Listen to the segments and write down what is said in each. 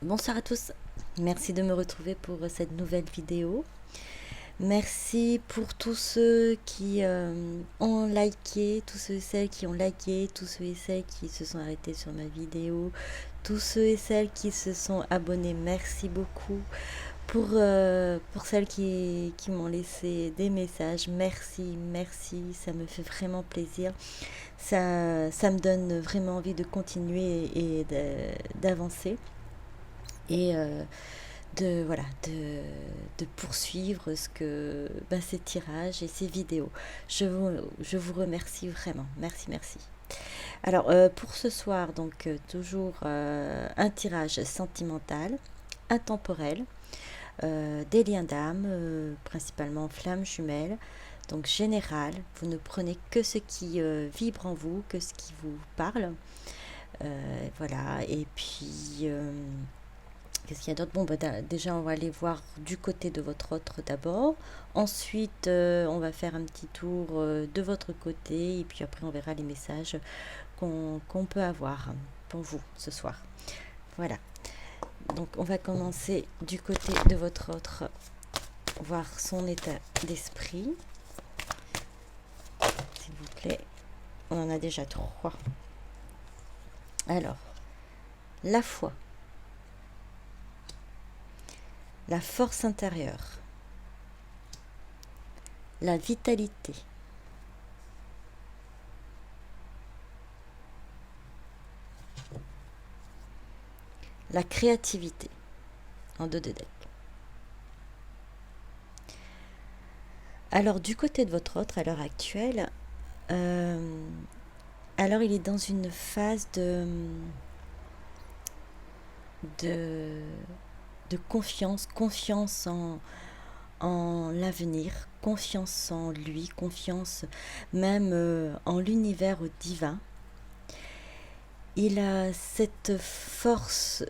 Bonsoir à tous, merci de me retrouver pour cette nouvelle vidéo. Merci pour tous ceux qui ont liké, tous ceux et celles qui ont liké, tous ceux et celles qui se sont arrêtés sur ma vidéo, tous ceux et celles qui se sont abonnés, merci beaucoup. Pour celles qui m'ont laissé des messages, merci, ça me fait vraiment plaisir. Ça me donne vraiment envie de continuer et d'avancer. Et voilà, de poursuivre ces tirages et ces vidéos. Je vous remercie vraiment. Merci. Alors, pour ce soir, donc, toujours un tirage sentimental, intemporel, des liens d'âme, principalement flammes jumelles. Donc, général, vous ne prenez que ce qui vibre en vous, que ce qui vous parle. Voilà, et puis... qu'est-ce qu'il y a d'autre? Bon, déjà, on va aller voir du côté de votre autre d'abord. Ensuite, on va faire un petit tour de votre côté. Et puis après, on verra les messages qu'on peut avoir pour vous ce soir. Voilà. Donc, on va commencer du côté de votre autre. Voir son état d'esprit. S'il vous plaît. On en a déjà 3. Alors, la foi. La force intérieure, la vitalité, la créativité, en 2 de deck. Alors, du côté de votre autre, à l'heure actuelle, alors il est dans une phase de confiance en l'avenir, confiance en lui, confiance même en l'univers divin. Il a cette force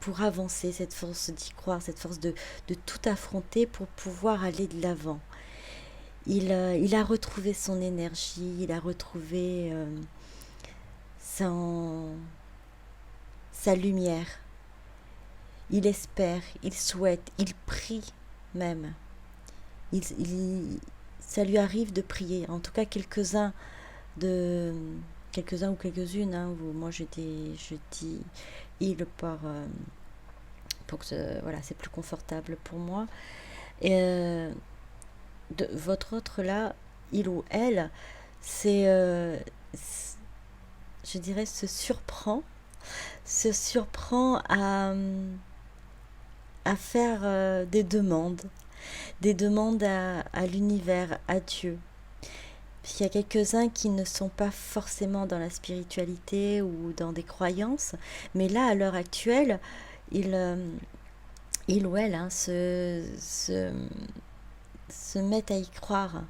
pour avancer, cette force d'y croire, cette force de tout affronter pour pouvoir aller de l'avant. Il a retrouvé son énergie, il a retrouvé sa lumière. Il espère, il souhaite, il prie même. Ça lui arrive de prier. En tout cas, quelques-uns ou quelques-unes. Hein, moi, je dis il pour que voilà, c'est plus confortable pour moi. Et de votre autre là, il ou elle, je dirais, se surprend à faire des demandes à l'univers, à Dieu. Il y a quelques-uns qui ne sont pas forcément dans la spiritualité ou dans des croyances, mais là, à l'heure actuelle, il ou elle se met à y croire.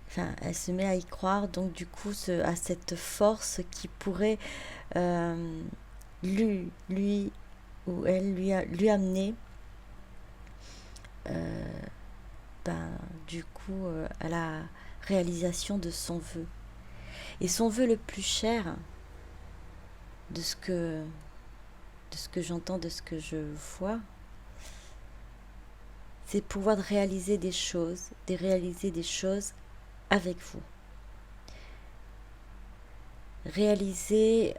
Enfin, elle se met à y croire, donc du coup, à cette force qui pourrait lui ou elle lui amener du coup à la réalisation de son vœu. Et son vœu le plus cher, de ce que j'entends, de ce que je vois, c'est pouvoir réaliser des choses avec vous. Réaliser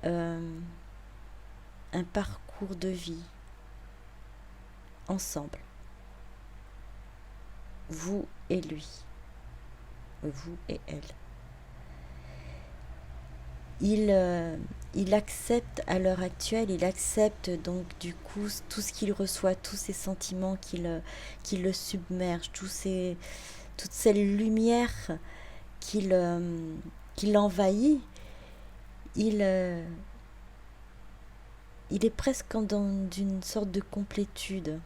un parcours de vie ensemble. Vous et lui. Vous et elle. Il accepte à l'heure actuelle, il accepte donc du coup tout ce qu'il reçoit, tous ces sentiments qui le submergent, toute cette lumière qui l'envahit. Il est presque dans une sorte de complétude.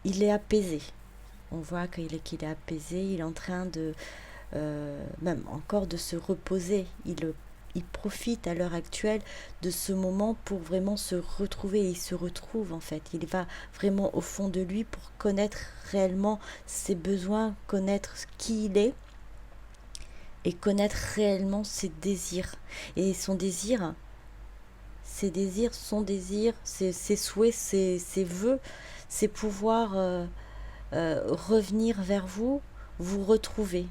Il est apaisé. On voit qu'il est apaisé, il est en train même encore de se reposer. Il profite à l'heure actuelle de ce moment pour vraiment se retrouver. Et il se retrouve en fait. Il va vraiment au fond de lui pour connaître réellement ses besoins, connaître qui il est et connaître réellement ses désirs. Et son désir, ses désirs, son désir, ses souhaits, ses vœux, c'est pouvoir revenir vers vous, vous retrouver,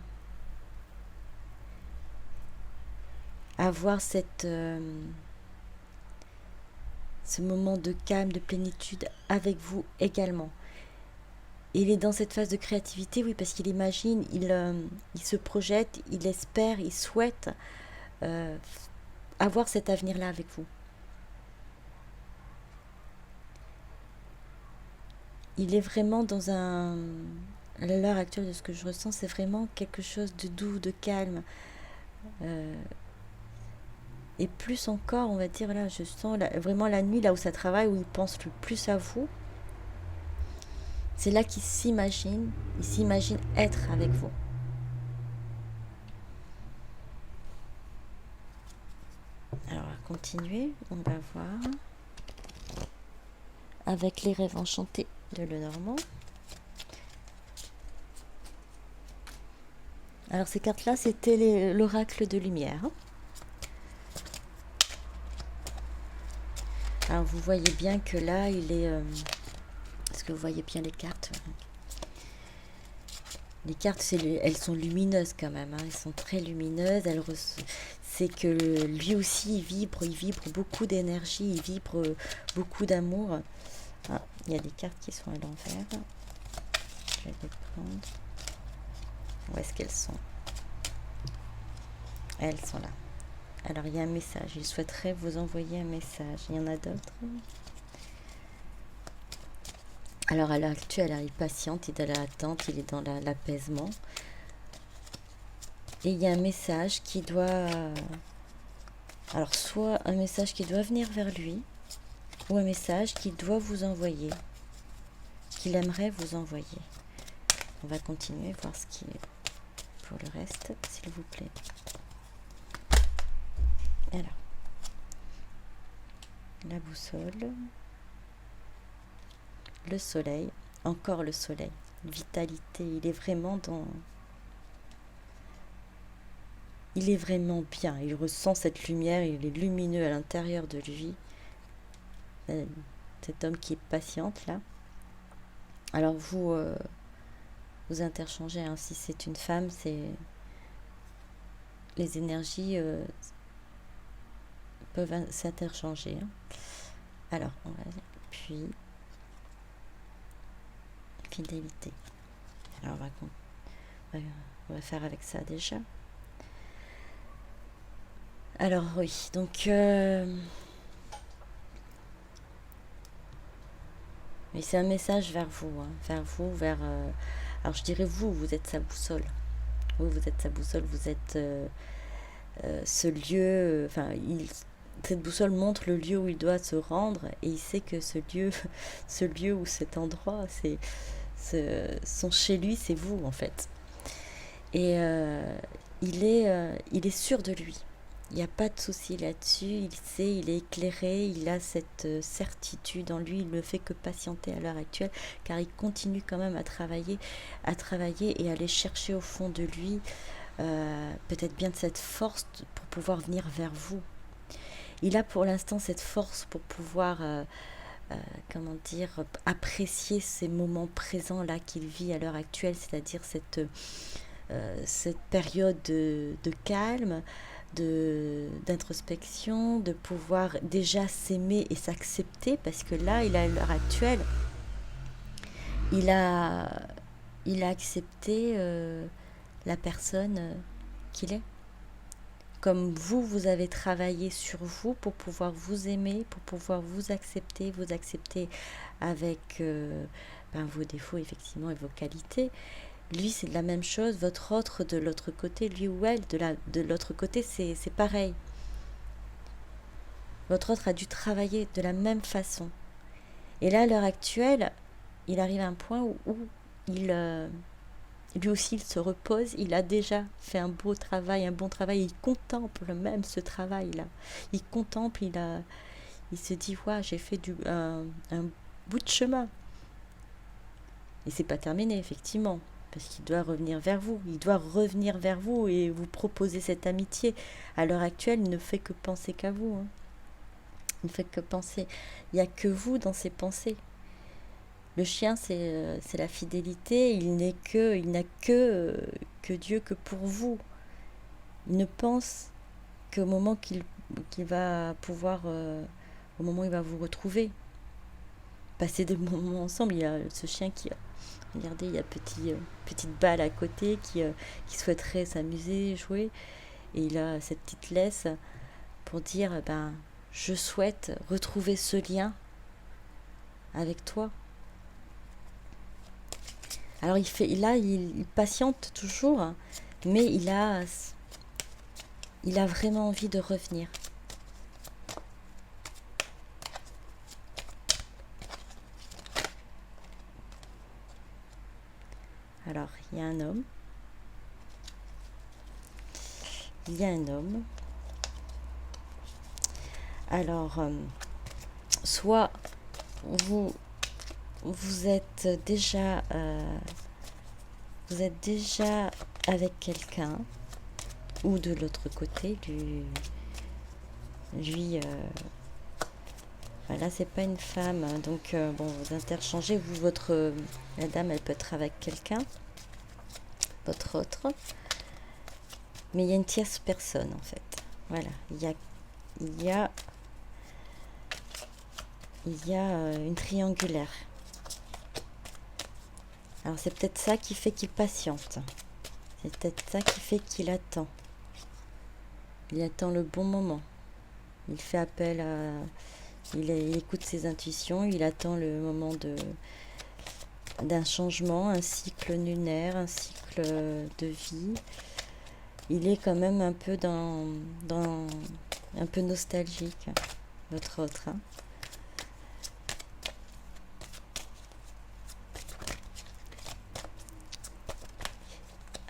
avoir ce moment de calme, de plénitude avec vous également. Et il est dans cette phase de créativité, oui, parce qu'il imagine, il se projette, il espère, il souhaite avoir cet avenir-là avec vous. Il est vraiment dans à l'heure actuelle de ce que je ressens, c'est vraiment quelque chose de doux, de calme. Et plus encore, on va dire, là, je sens vraiment la nuit, là où ça travaille, où il pense le plus à vous. C'est là qu'il s'imagine être avec vous. Alors, on va continuer, on va voir avec les rêves enchantés de Lenormand. Alors, ces cartes-là, c'était l'oracle de lumière. Alors, vous voyez bien que là, il est... Est-ce que vous voyez bien les cartes? Les cartes, elles sont lumineuses quand même, hein. Elles sont très lumineuses. C'est que lui aussi, il vibre beaucoup d'énergie, il vibre beaucoup d'amour. Ah, il y a des cartes qui sont à l'envers. Je vais les prendre. Où est-ce qu'elles sont? Elles sont là. Alors, il y a un message. Il souhaiterait vous envoyer un message. Il y en a d'autres. Alors, à l'heure actuelle, il patiente, il est dans l'attente, il est dans l'apaisement. Et il y a un message qui doit... Alors, soit un message qui doit venir vers lui, ou un message qu'il doit vous envoyer, qu'il aimerait vous envoyer. On va continuer, voir ce qui est pour le reste, s'il vous plaît. Alors, la boussole, le soleil, encore le soleil, vitalité, il est vraiment il est vraiment bien, il ressent cette lumière, il est lumineux à l'intérieur de lui. Cet homme qui est patiente là. Alors vous interchangez, hein, si c'est une femme, c'est les énergies peuvent s'interchanger. Hein. Alors, puis fidélité. Alors on va faire avec ça déjà. Alors oui, donc mais c'est un message vers vous, hein, vers vous, alors je dirais vous êtes sa boussole. Vous êtes sa boussole, vous êtes ce lieu, cette boussole montre le lieu où il doit se rendre et il sait que ce lieu ou cet endroit, son chez lui, c'est vous en fait. Et il est sûr de lui. Il n'y a pas de souci là-dessus, il sait, il est éclairé, il a cette certitude en lui, il ne fait que patienter à l'heure actuelle, car il continue quand même à travailler et à aller chercher au fond de lui peut-être bien de cette force pour pouvoir venir vers vous. Il a pour l'instant cette force pour pouvoir, apprécier ces moments présents là qu'il vit à l'heure actuelle, c'est-à-dire cette période de calme, d'introspection, de pouvoir déjà s'aimer et s'accepter, parce que là, à l'heure actuelle, il a accepté la personne qu'il est. Comme vous avez travaillé sur vous pour pouvoir vous aimer, pour pouvoir vous accepter avec vos défauts effectivement et vos qualités. Lui, c'est de la même chose. Votre autre de l'autre côté, lui ou elle, de l'autre côté, c'est pareil. Votre autre a dû travailler de la même façon. Et là, à l'heure actuelle, il arrive à un point où lui aussi, il se repose. Il a déjà fait un bon travail. Il contemple même ce travail-là. Il contemple, il se dit, ouais, j'ai fait un bout de chemin. Et c'est pas terminé, effectivement. parce qu'il doit revenir vers vous. Il doit revenir vers vous et vous proposer cette amitié. À l'heure actuelle, il ne fait que penser qu'à vous. Hein. Il ne fait que penser. Il n'y a que vous dans ses pensées. Le chien, c'est la fidélité. Il n'a que Dieu que pour vous. Il ne pense qu'au moment qu'il va pouvoir, au moment où il va vous retrouver. Passer des moments ensemble. Il y a ce chien qui... Regardez, il y a petite balle à côté qui souhaiterait s'amuser, jouer. Et il a cette petite laisse pour dire, je souhaite retrouver ce lien avec toi. Alors il patiente toujours, mais il a vraiment envie de revenir. Alors, il y a un homme. Alors, soit vous êtes déjà avec quelqu'un, ou de l'autre côté, lui voilà, c'est pas une femme, donc bon, vous interchangez, la dame, elle peut être avec quelqu'un, votre autre, mais il y a une tierce personne en fait. Voilà, il y a une triangulaire. Alors c'est peut-être ça qui fait qu'il patiente. C'est peut-être ça qui fait qu'il attend. Il attend le bon moment. Il fait appel à... Il écoute ses intuitions, il attend le moment d'un changement, un cycle lunaire, un cycle de vie. Il est quand même un peu un peu nostalgique, votre autre. Hein.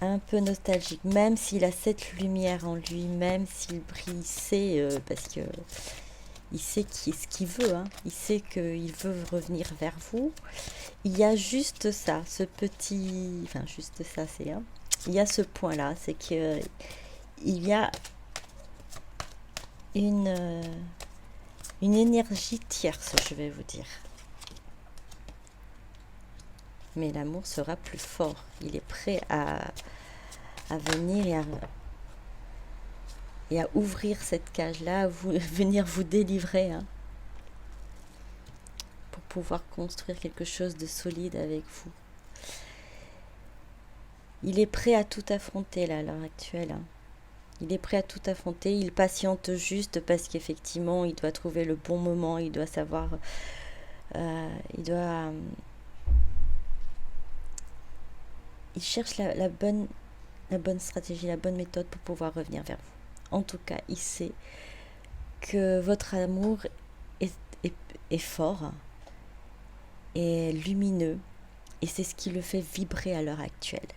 Un peu nostalgique, même s'il a cette lumière en lui, même s'il brille, parce que il sait ce qu'il veut, hein. Il sait qu'il veut revenir vers vous. Il y a juste ça, ce petit... Enfin, juste ça, c'est... Hein. Il y a ce point-là, c'est que il y a une énergie tierce, je vais vous dire. Mais l'amour sera plus fort. Il est prêt à venir et à ouvrir cette cage-là, à venir vous délivrer, hein, pour pouvoir construire quelque chose de solide avec vous. Il est prêt à tout affronter là, à l'heure actuelle. Hein. Il est prêt à tout affronter. Il patiente juste parce qu'effectivement, il doit trouver le bon moment. Il doit savoir... il cherche la bonne stratégie, la bonne méthode pour pouvoir revenir vers vous. En tout cas, il sait que votre amour est fort, est lumineux, et c'est ce qui le fait vibrer à l'heure actuelle.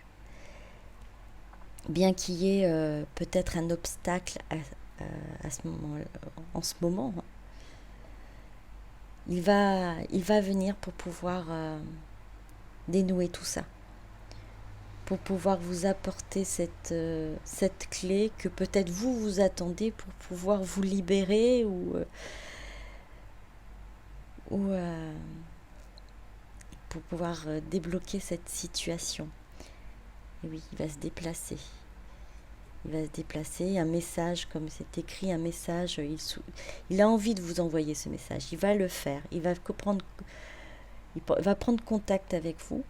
Bien qu'il y ait peut-être un obstacle en ce moment, il va venir pour pouvoir dénouer tout ça, pour pouvoir vous apporter cette clé que peut-être vous attendez pour pouvoir vous libérer ou pour pouvoir débloquer cette situation. Et oui, il va se déplacer. Il va se déplacer, un message, comme c'est écrit, un message, il a envie de vous envoyer ce message, il va le faire, il va prendre contact avec vous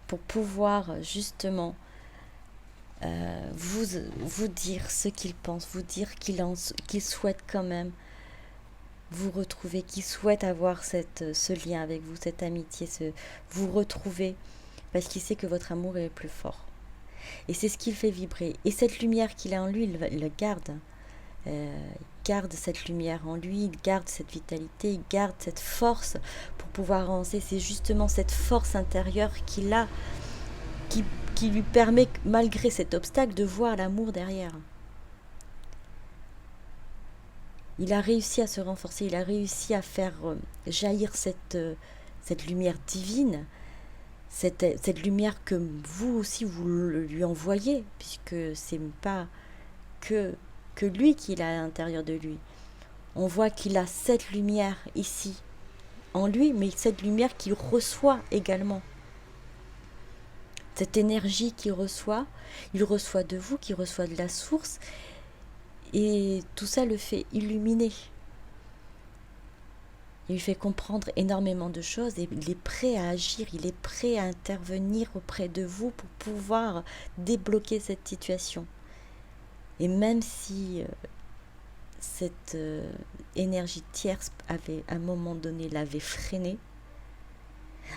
pour pouvoir justement vous dire ce qu'il pense, vous dire qu'il souhaite quand même vous retrouver, qu'il souhaite avoir ce lien avec vous, cette amitié, vous retrouver, parce qu'il sait que votre amour est le plus fort. Et c'est ce qui le fait vibrer. Et cette lumière qu'il a en lui, il le garde. Il garde cette lumière en lui, il garde cette vitalité, il garde cette force pour pouvoir avancer. C'est justement cette force intérieure qu'il a, qui lui permet, malgré cet obstacle, de voir l'amour derrière. Il a réussi à se renforcer, il a réussi à faire jaillir cette lumière divine cette lumière que vous aussi vous lui envoyez, puisque c'est pas que, que lui qu'il a à l'intérieur de lui. On voit qu'il a cette lumière ici en lui, mais cette lumière qu'il reçoit également. Cette énergie qu'il reçoit, il reçoit de vous, qu'il reçoit de la source, et tout ça le fait illuminer. Il lui fait comprendre énormément de choses et il est prêt à agir, il est prêt à intervenir auprès de vous pour pouvoir débloquer cette situation. Et même si cette énergie tierce avait, à un moment donné, l'avait freiné,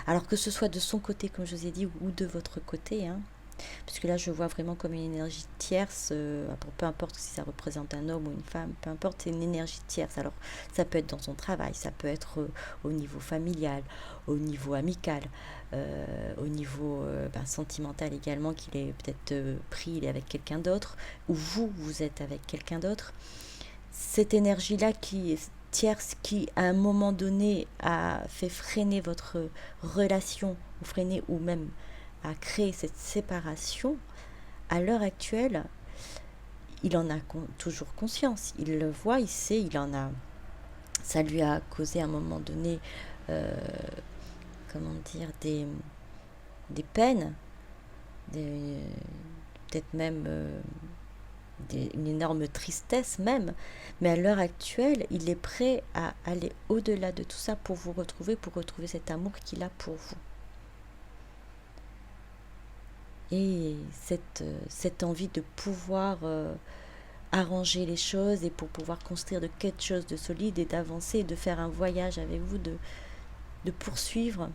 alors que ce soit de son côté, comme je vous ai dit, ou de votre côté, puisque là je vois vraiment comme une énergie tierce, peu importe si ça représente un homme ou une femme, peu importe, c'est une énergie tierce. Alors ça peut être dans son travail, ça peut être au niveau familial, au niveau amical, au niveau sentimental également, qu'il est peut-être pris, il est avec quelqu'un d'autre, ou vous êtes avec quelqu'un d'autre. Cette énergie-là qui est tierce, qui à un moment donné a fait freiner votre relation, ou freiner, ou même a créé cette séparation, à l'heure actuelle, il en a toujours conscience. Il le voit, il sait, il en a. Ça lui a causé à un moment donné, des peines, peut-être même une énorme tristesse même, mais à l'heure actuelle, il est prêt à aller au-delà de tout ça pour vous retrouver, pour retrouver cet amour qu'il a pour vous. Et cette envie de pouvoir arranger les choses et pour pouvoir construire de quelque chose de solide et d'avancer, de faire un voyage avec vous, de poursuivre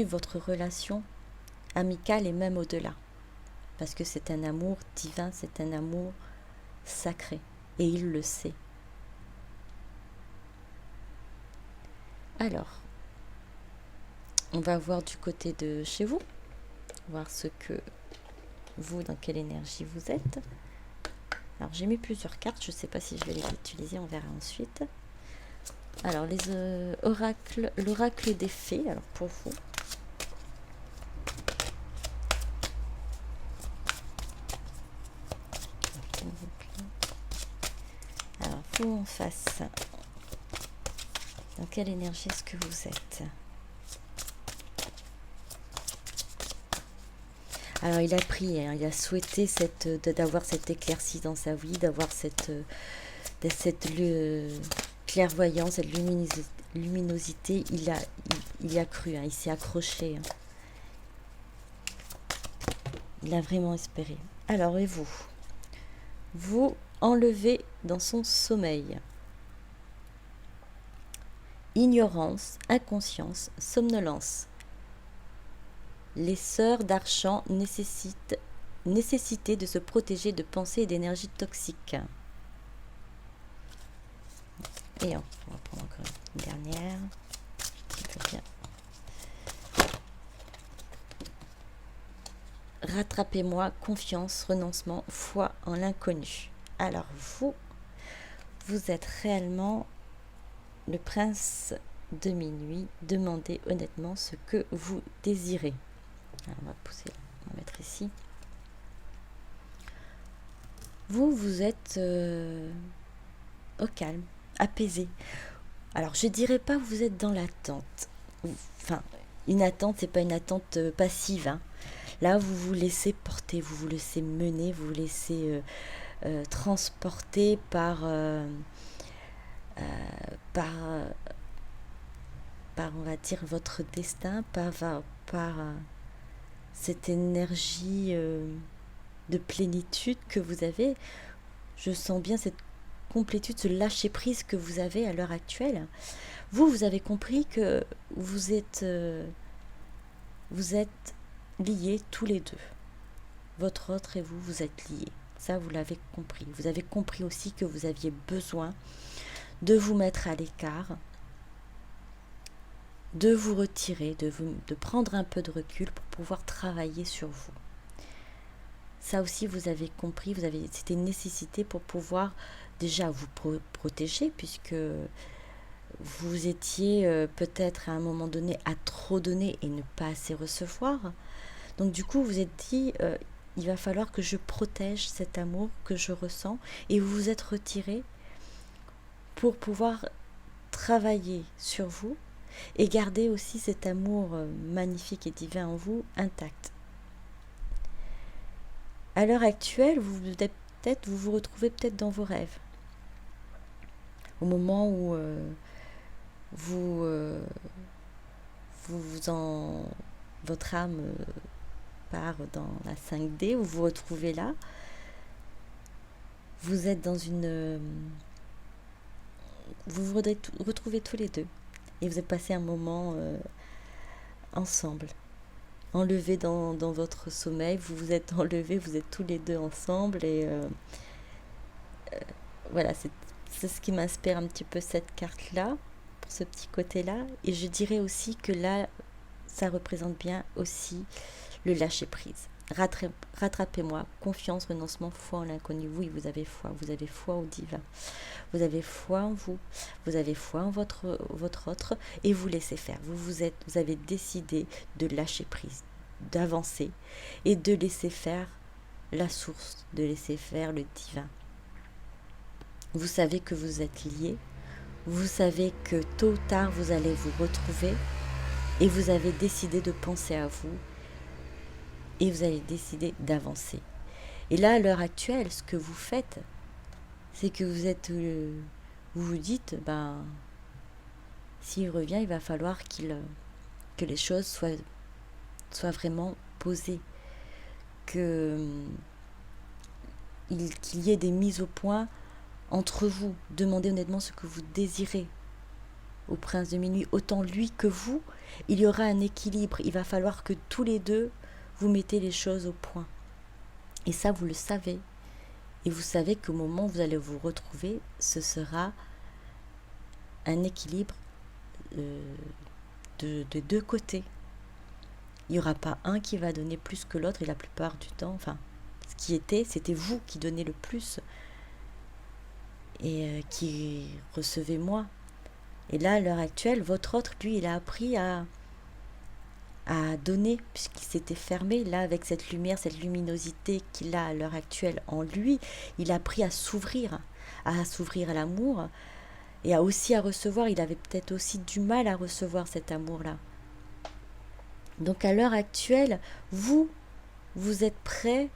votre relation amicale et même au-delà. Parce que c'est un amour divin, c'est un amour sacré. Et il le sait. Alors, on va voir du côté de chez vous, voir ce que vous, dans quelle énergie vous êtes. Alors, j'ai mis plusieurs cartes, je ne sais pas si je vais les utiliser, on verra ensuite. Alors, l'oracle des fées, alors pour vous. Alors, vous en face, dans quelle énergie est-ce que vous êtes ? Alors il a prié, il a souhaité d'avoir cette éclaircie dans sa vie, d'avoir cette clairvoyance, cette luminosité. Il y a cru, il s'est accroché. Il a vraiment espéré. Alors et vous ? Vous enlevez dans son sommeil. Ignorance, inconscience, somnolence. Les sœurs d'Archant nécessité de se protéger de pensées et d'énergie toxiques. Et on va prendre encore une dernière. Bien. Rattrapez-moi, confiance, renoncement, foi en l'inconnu. Alors vous êtes réellement le prince de minuit. Demandez honnêtement ce que vous désirez. Alors on va mettre ici. Vous êtes au calme, apaisé. Alors je dirais pas que vous êtes dans l'attente. Enfin, une attente, c'est pas une attente passive. Là, vous vous laissez porter, vous vous laissez mener, vous vous laissez transporter par on va dire, votre destin, par cette énergie de plénitude que vous avez. Je sens bien cette complétude, ce lâcher-prise que vous avez à l'heure actuelle. Vous avez compris que vous êtes liés tous les deux. Votre autre et vous êtes liés. Ça, vous l'avez compris. Vous avez compris aussi que vous aviez besoin de vous mettre à l'écart, de vous retirer, de prendre un peu de recul pour pouvoir travailler sur vous. Ça aussi, vous avez compris, c'était une nécessité pour pouvoir déjà vous protéger, puisque vous étiez peut-être à un moment donné à trop donner et ne pas assez recevoir. Donc du coup, vous vous êtes dit, il va falloir que je protège cet amour que je ressens, et vous vous êtes retiré pour pouvoir travailler sur vous et garder aussi cet amour magnifique et divin en vous intact. À l'heure actuelle, vous vous retrouvez peut-être dans vos rêves. Au moment où vous, votre âme part dans la 5D, vous vous retrouvez là. Vous êtes dans une... vous vous retrouvez tous les deux. Et vous avez passé un moment ensemble. Enlevés dans votre sommeil, vous vous êtes enlevés, vous êtes tous les deux ensemble. Et voilà, c'est ce qui m'inspire un petit peu cette carte-là, pour ce petit côté-là. Et je dirais aussi que là, ça représente bien aussi le lâcher-prise. Rattrapez-moi, confiance, renoncement, foi en l'inconnu. Oui, vous avez foi au divin. Vous avez foi en vous, vous avez foi en votre autre, et vous laissez faire. Vous avez décidé de lâcher prise, d'avancer et de laisser faire la source, de laisser faire le divin. Vous savez que vous êtes liés, vous savez que tôt ou tard vous allez vous retrouver, et vous avez décidé de penser à vous, et vous avez décidé d'avancer. Et là, à l'heure actuelle, ce que vous faites, c'est que vous vous dites, s'il revient, il va falloir que les choses soient vraiment posées, qu'il y ait des mises au point entre vous. Demandez honnêtement ce que vous désirez au prince de minuit, autant lui que vous. Il y aura un équilibre, il va falloir que tous les deux vous mettez les choses au point. Et ça, vous le savez. Et vous savez qu'au moment où vous allez vous retrouver, ce sera un équilibre de deux côtés. Il n'y aura pas un qui va donner plus que l'autre, et la plupart du temps, c'était vous qui donnez le plus et qui recevez moins. Et là, à l'heure actuelle, votre autre, lui, il a appris à donner, puisqu'il s'était fermé. Là, avec cette lumière, cette luminosité qu'il a à l'heure actuelle en lui, il a appris à s'ouvrir à l'amour, et aussi à recevoir. Il avait peut-être aussi du mal à recevoir cet amour-là. Donc à l'heure actuelle, vous êtes prêt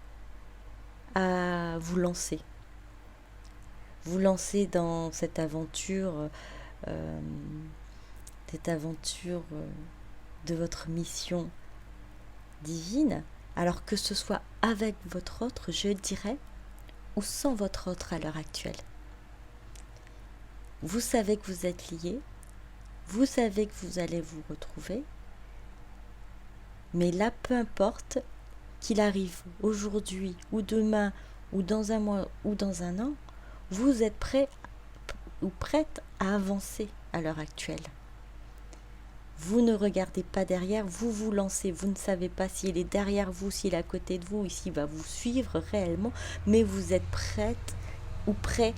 à vous lancer. Vous lancer dans cette aventure, de votre mission divine, alors que ce soit avec votre autre, je dirais, ou sans votre autre à l'heure actuelle. Vous savez que vous êtes liés, vous savez que vous allez vous retrouver, mais là, peu importe qu'il arrive aujourd'hui ou demain ou dans un mois ou dans un an, vous êtes prêt ou prête à avancer à l'heure actuelle. Vous ne regardez pas derrière, vous vous lancez. Vous ne savez pas s'il est derrière vous, s'il est à côté de vous, ou s'il va vous suivre réellement, mais vous êtes prête ou prêt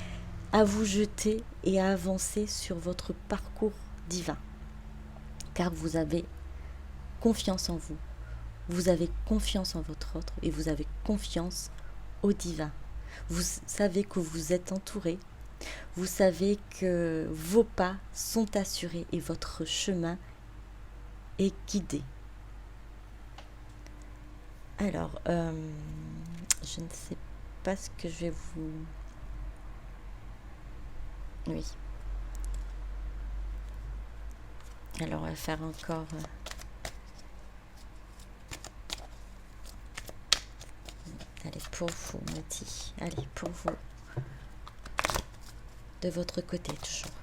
à vous jeter et à avancer sur votre parcours divin. Car vous avez confiance en vous, vous avez confiance en votre autre, et vous avez confiance au divin. Vous savez que vous êtes entouré, vous savez que vos pas sont assurés et votre chemin est guidé. Alors, je ne sais pas ce que je vais vous... Oui. Alors, on va faire encore... Allez, pour vous, Mati. Allez, pour vous. De votre côté, toujours.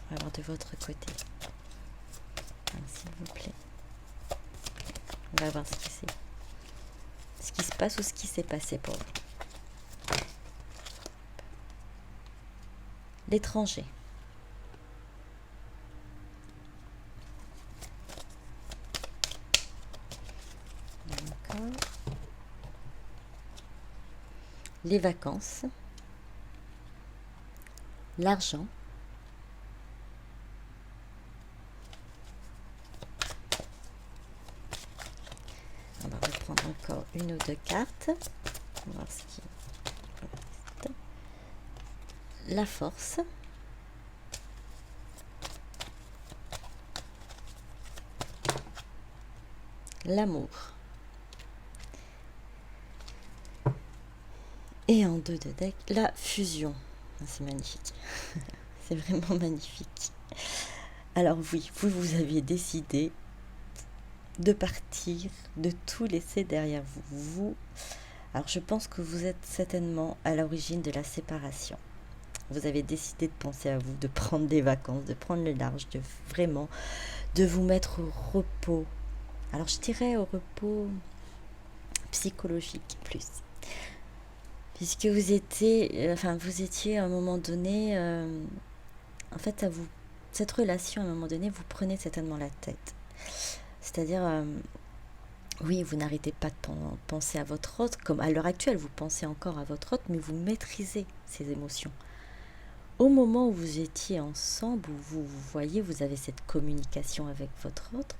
On va voir de votre côté. S'il vous plaît. On va voir ce qui se passe ou ce qui s'est passé pour vous. L'étranger. D'accord. Les vacances. L'argent. une ou deux cartes. On va voir ce qui reste. La force. L'amour. Et en deux de deck, la fusion. C'est magnifique. C'est vraiment magnifique. Alors oui, vous aviez décidé de partir, de tout laisser derrière vous. Alors je pense que vous êtes certainement à l'origine de la séparation. Vous avez décidé de penser à vous, de prendre des vacances, de prendre le large, de vous mettre au repos. Alors je dirais au repos psychologique plus. Puisque vous étiez à un moment donné, en fait, cette relation, à un moment donné, vous prenez certainement la tête. C'est-à-dire, oui, vous n'arrêtez pas de penser à votre autre, comme à l'heure actuelle, vous pensez encore à votre autre, mais vous maîtrisez ces émotions. Au moment où vous étiez ensemble, où vous voyez, vous avez cette communication avec votre autre,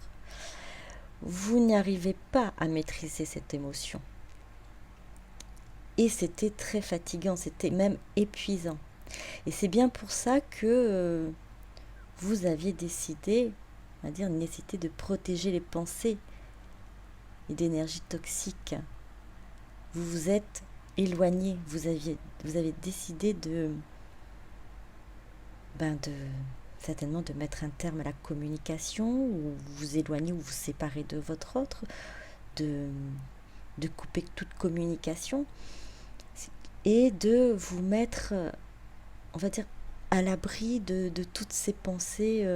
vous n'arrivez pas à maîtriser cette émotion. Et c'était très fatigant, c'était même épuisant. Et c'est bien pour ça que vous aviez décidé, on va dire, nécessité de protéger les pensées et d'énergie toxique. Vous vous êtes éloigné, vous avez décidé certainement de mettre un terme à la communication, ou vous éloigner ou vous séparer de votre autre, de couper toute communication et de vous mettre, on va dire, à l'abri de toutes ces pensées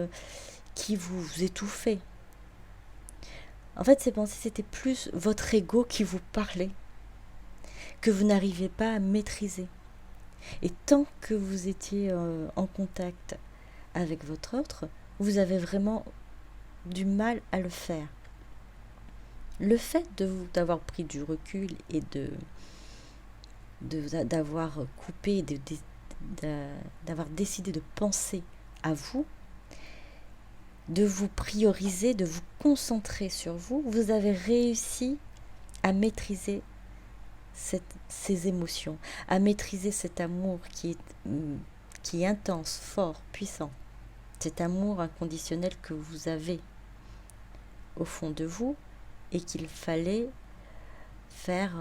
qui vous étouffaient. En fait, ces pensées, c'était plus votre ego qui vous parlait, que vous n'arrivez pas à maîtriser. Et tant que vous étiez en contact avec votre autre, vous avez vraiment du mal à le faire. Le fait d'avoir pris du recul et d'avoir coupé, d'avoir décidé de penser à vous, de vous prioriser, de vous concentrer sur vous, vous avez réussi à maîtriser ces émotions, à maîtriser cet amour qui est intense, fort, puissant. Cet amour inconditionnel que vous avez au fond de vous et qu'il fallait faire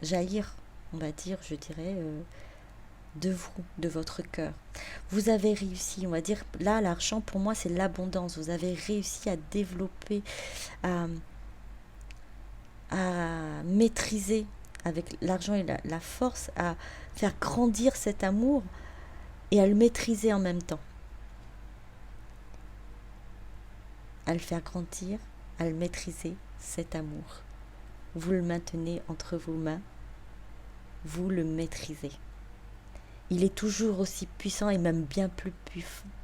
jaillir, on va dire, je dirais, de vous, de votre cœur. Vous avez réussi, on va dire, là, l'argent, pour moi, c'est l'abondance. Vous avez réussi à développer, à maîtriser avec l'argent et la force, à faire grandir cet amour et à le maîtriser en même temps. À le faire grandir, à le maîtriser, cet amour. Vous le maintenez entre vos mains, vous le maîtrisez. Il est toujours aussi puissant et même bien plus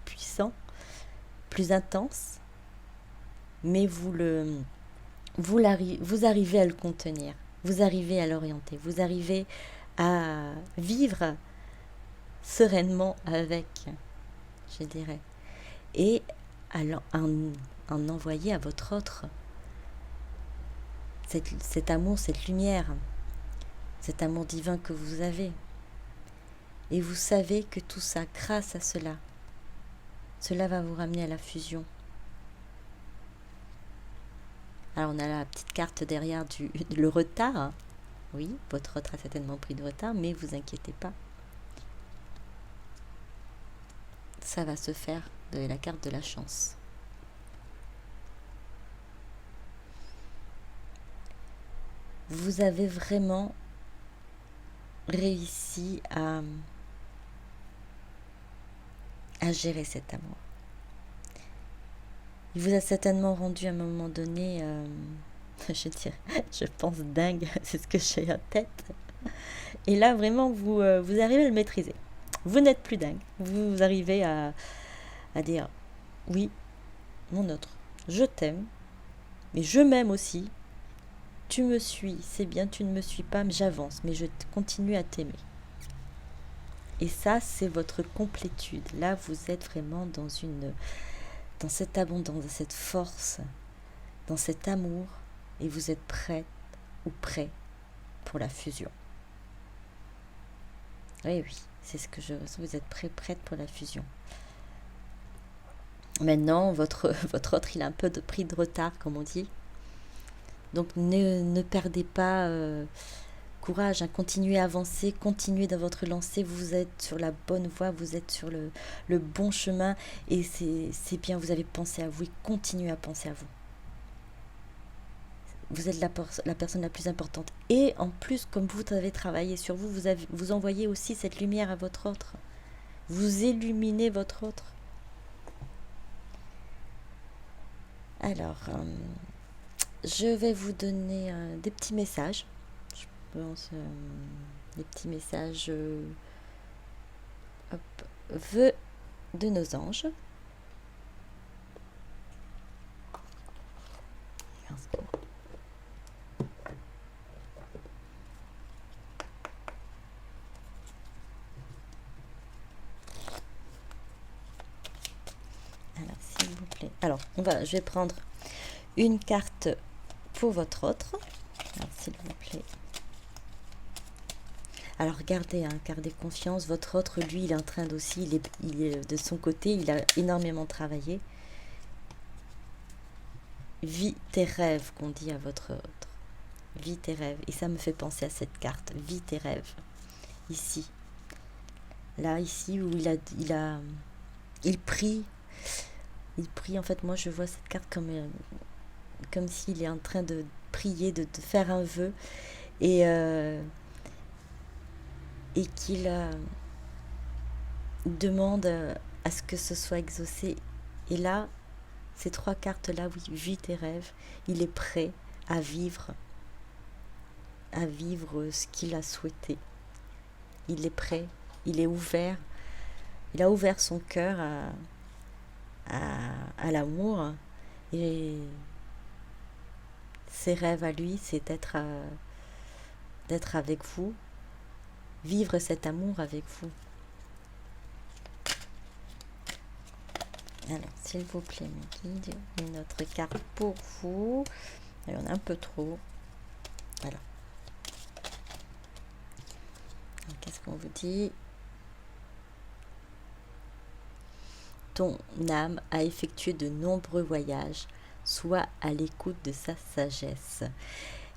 puissant, plus intense, mais vous arrivez à le contenir, vous arrivez à l'orienter, vous arrivez à vivre sereinement avec, je dirais, et à en envoyer à votre autre cet amour, cette lumière, cet amour divin que vous avez. Et vous savez que tout ça, grâce à cela va vous ramener à la fusion. Alors on a la petite carte derrière le retard. Oui, votre autre a certainement pris de retard, mais vous inquiétez pas. Ça va se faire de la carte de la chance. Vous avez vraiment réussi à gérer cet amour. Il vous a certainement rendu à un moment donné, je pense dingue, c'est ce que j'ai en tête. Et là, vraiment, vous arrivez à le maîtriser. Vous n'êtes plus dingue. Vous arrivez à dire, oui, mon autre, je t'aime, mais je m'aime aussi. Tu me suis, c'est bien, tu ne me suis pas, mais j'avance, mais je continue à t'aimer. Et ça, c'est votre complétude. Là, vous êtes vraiment dans cette abondance, dans cette force, dans cet amour et vous êtes prête ou prêt pour la fusion. Oui, c'est ce que je ressens, vous êtes prête pour la fusion. Maintenant, votre autre, il a un peu pris de retard, comme on dit. Donc, ne perdez pas courage, hein, continuez à avancer, continuez dans votre lancée, vous êtes sur la bonne voie, vous êtes sur le bon chemin, et c'est bien, vous avez pensé à vous, et continuez à penser à vous. Vous êtes la personne la plus importante. Et en plus, comme vous avez travaillé sur vous, vous envoyez aussi cette lumière à votre autre. Vous illuminez votre autre. Alors, je vais vous donner des petits messages. Je pense, des petits messages vœux de nos anges. Alors, s'il vous plaît. Alors, je vais prendre une carte pour votre autre. Alors, s'il vous plaît. Alors, gardez confiance. Votre autre, lui, il est en train d'aussi, il est de son côté, il a énormément travaillé. Vis tes rêves, qu'on dit à votre autre. Vis tes rêves. Et ça me fait penser à cette carte. Vis tes rêves. Ici. Là, ici, où il prie. Il prie, en fait, moi, je vois cette carte comme s'il est en train de prier, de faire un vœu. Et qu'il demande à ce que ce soit exaucé. Et là, ces 3 cartes-là, oui, vis tes rêves, il est prêt à vivre ce qu'il a souhaité. Il est prêt, il est ouvert, il a ouvert son cœur à l'amour, et ses rêves à lui, c'est d'être avec vous, vivre cet amour avec vous. Alors, s'il vous plaît, mes guides, une autre carte pour vous. Il y en a un peu trop. Voilà. Qu'est-ce qu'on vous dit? Ton âme a effectué de nombreux voyages. Sois à l'écoute de sa sagesse.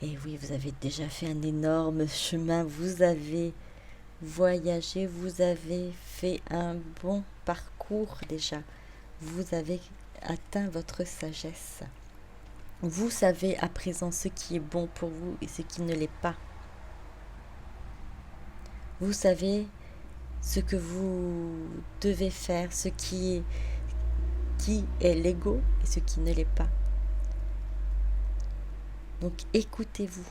Et oui, vous avez déjà fait un énorme chemin. Vous avez voyagé, vous avez fait un bon parcours déjà. Vous avez atteint votre sagesse. Vous savez à présent ce qui est bon pour vous et ce qui ne l'est pas. Vous savez ce que vous devez faire, ce qui est l'ego et ce qui ne l'est pas. Donc écoutez-vous.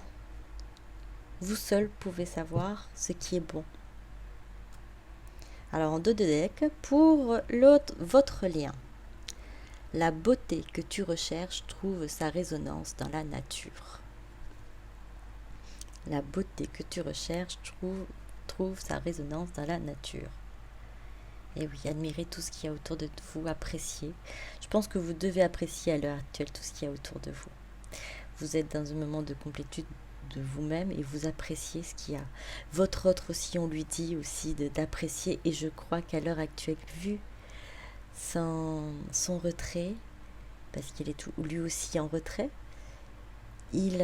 Vous seul pouvez savoir ce qui est bon. Alors en 2 de deck, pour votre lien. La beauté que tu recherches trouve sa résonance dans la nature. La beauté que tu recherches trouve sa résonance dans la nature. Et oui, admirez tout ce qu'il y a autour de vous, appréciez. Je pense que vous devez apprécier à l'heure actuelle tout ce qu'il y a autour de vous. Vous êtes dans un moment de complétude de vous-même et vous appréciez ce qu'il y a. Votre autre aussi, on lui dit aussi d'apprécier, et je crois qu'à l'heure actuelle, vu son retrait, parce qu'il est lui aussi en retrait, il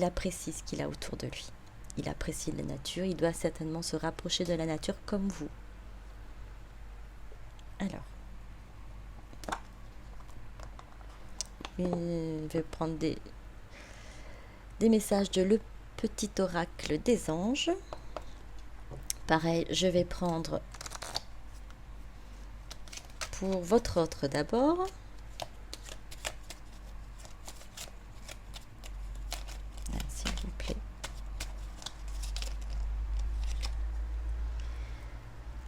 apprécie ce qu'il a autour de lui. Il apprécie la nature, il doit certainement se rapprocher de la nature comme vous. Alors, je vais prendre des messages de le petit oracle des anges. Pareil, je vais prendre pour votre autre d'abord. S'il vous plaît.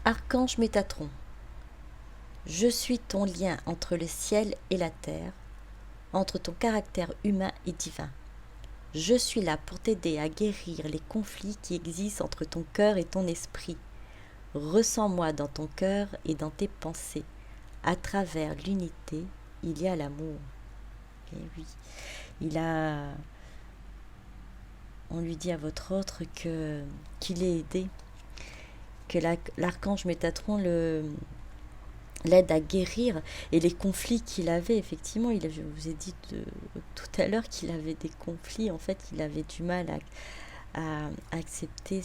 Archange Métatron, je suis ton lien entre le ciel et la terre, entre ton caractère humain et divin. Je suis là pour t'aider à guérir les conflits qui existent entre ton cœur et ton esprit. Ressens-moi dans ton cœur et dans tes pensées. À travers l'unité, il y a l'amour. Et oui, il a... On lui dit à votre autre qu'il est aidé, que l'archange Métatron l'aide à guérir, et les conflits qu'il avait, effectivement, je vous ai dit tout à l'heure qu'il avait des conflits, en fait, il avait du mal à accepter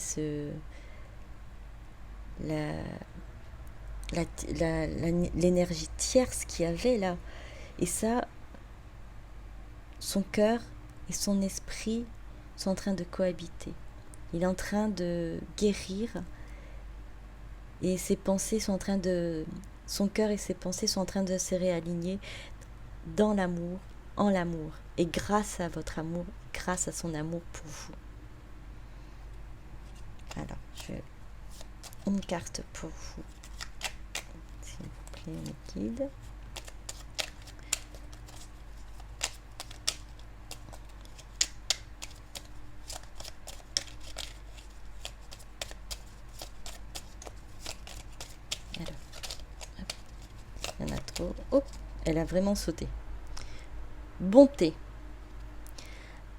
l'énergie tierce qu'il y avait là. Et ça, son cœur et son esprit sont en train de cohabiter. Il est en train de guérir et ses pensées sont en train de... Son cœur et ses pensées sont en train de se réaligner dans l'amour, en l'amour. Et grâce à votre amour, grâce à son amour pour vous. Alors, je vais une carte pour vous. S'il vous plaît, on guide. Alors, hop, il y en a trop. Oh, elle a vraiment sauté. Bonté.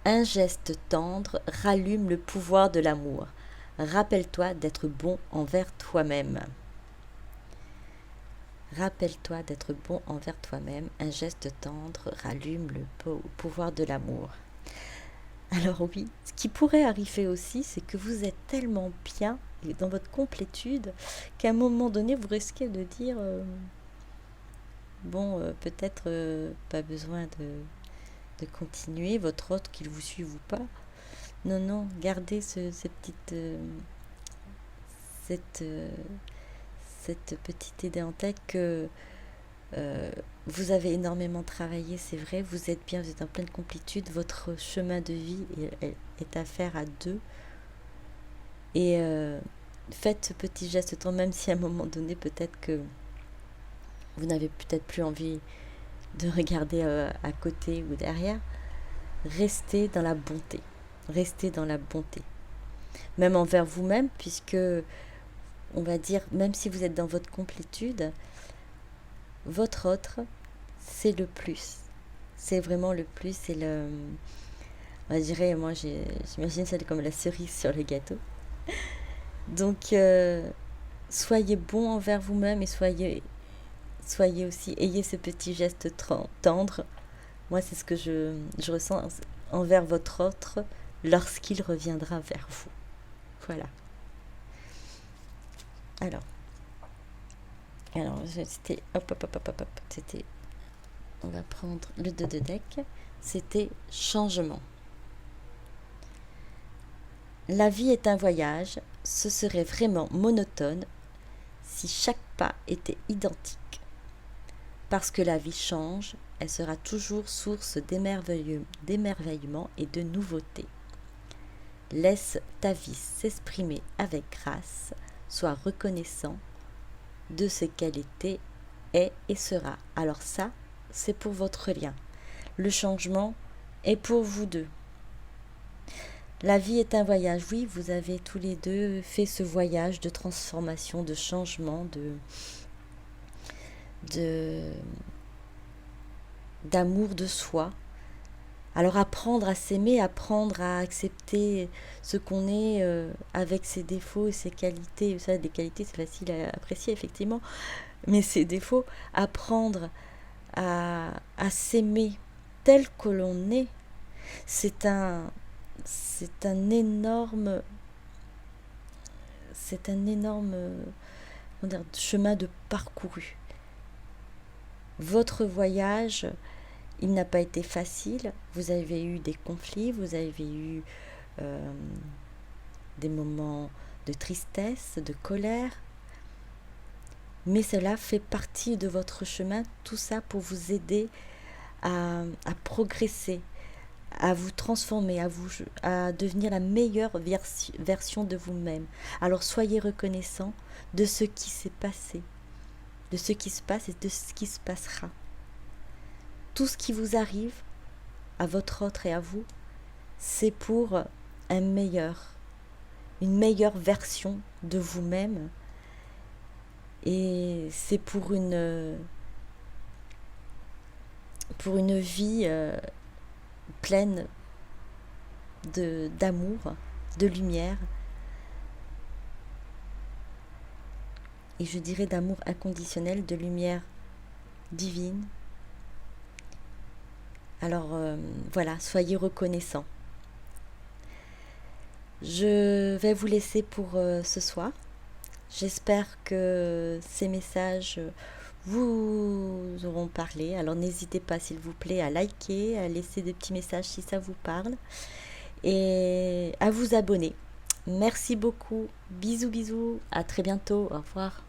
Un geste tendre rallume le pouvoir de l'amour. Rappelle-toi d'être bon envers toi-même. Rappelle-toi d'être bon envers toi-même. Un geste tendre rallume le pouvoir de l'amour. Alors oui, ce qui pourrait arriver aussi, c'est que vous êtes tellement bien et dans votre complétude qu'à un moment donné, vous risquez de dire peut-être pas besoin de continuer, votre autre qu'il vous suive ou pas. Non, gardez cette petite idée en tête que vous avez énormément travaillé, c'est vrai, vous êtes bien, vous êtes en pleine complétude, votre chemin de vie est à faire à deux. Et faites ce petit geste temps, même si à un moment donné, peut-être que vous n'avez peut-être plus envie de regarder à côté ou derrière. Restez dans la bonté. Restez dans la bonté. Même envers vous-même, puisque, on va dire, même si vous êtes dans votre complétude, votre autre, c'est le plus. C'est vraiment le plus. C'est le... On dirait, moi, j'imagine ça comme la cerise sur le gâteau. Donc, soyez bon envers vous-même et soyez aussi, ayez ce petit geste tendre. Moi, c'est ce que je ressens envers votre autre lorsqu'il reviendra vers vous. Voilà. Alors c'était hop. C'était, on va prendre le 2 de deck. C'était changement. La vie est un voyage. Ce serait vraiment monotone si chaque pas était identique. Parce que la vie change, elle sera toujours source d'émerveillement et de nouveauté. Laisse ta vie s'exprimer avec grâce, sois reconnaissant de ce qu'elle était, est et sera. Alors ça, c'est pour votre lien. Le changement est pour vous deux. La vie est un voyage. Oui, vous avez tous les deux fait ce voyage de transformation, de changement, d'amour de soi. Alors apprendre à s'aimer, apprendre à accepter ce qu'on est avec ses défauts et ses qualités. Vous savez, les qualités, c'est facile à apprécier, effectivement, mais ses défauts, apprendre à s'aimer tel que l'on est, c'est un énorme chemin de parcouru. Votre voyage, il n'a pas été facile. Vous avez eu des conflits, vous avez eu des moments de tristesse, de colère. Mais cela fait partie de votre chemin, tout ça pour vous aider à progresser, à vous transformer, à devenir la meilleure version de vous-même. Alors soyez reconnaissant de ce qui s'est passé, de ce qui se passe et de ce qui se passera. Tout ce qui vous arrive, à votre autre et à vous, c'est pour une meilleure version de vous-même. Et c'est pour pour une vie pleine d'amour, de lumière, et je dirais d'amour inconditionnel, de lumière divine. Alors voilà, soyez reconnaissants. Je vais vous laisser pour ce soir. J'espère que ces messages vous auront parlé. Alors n'hésitez pas, s'il vous plaît, à liker, à laisser des petits messages si ça vous parle et à vous abonner. Merci beaucoup. Bisous, bisous. À très bientôt. Au revoir.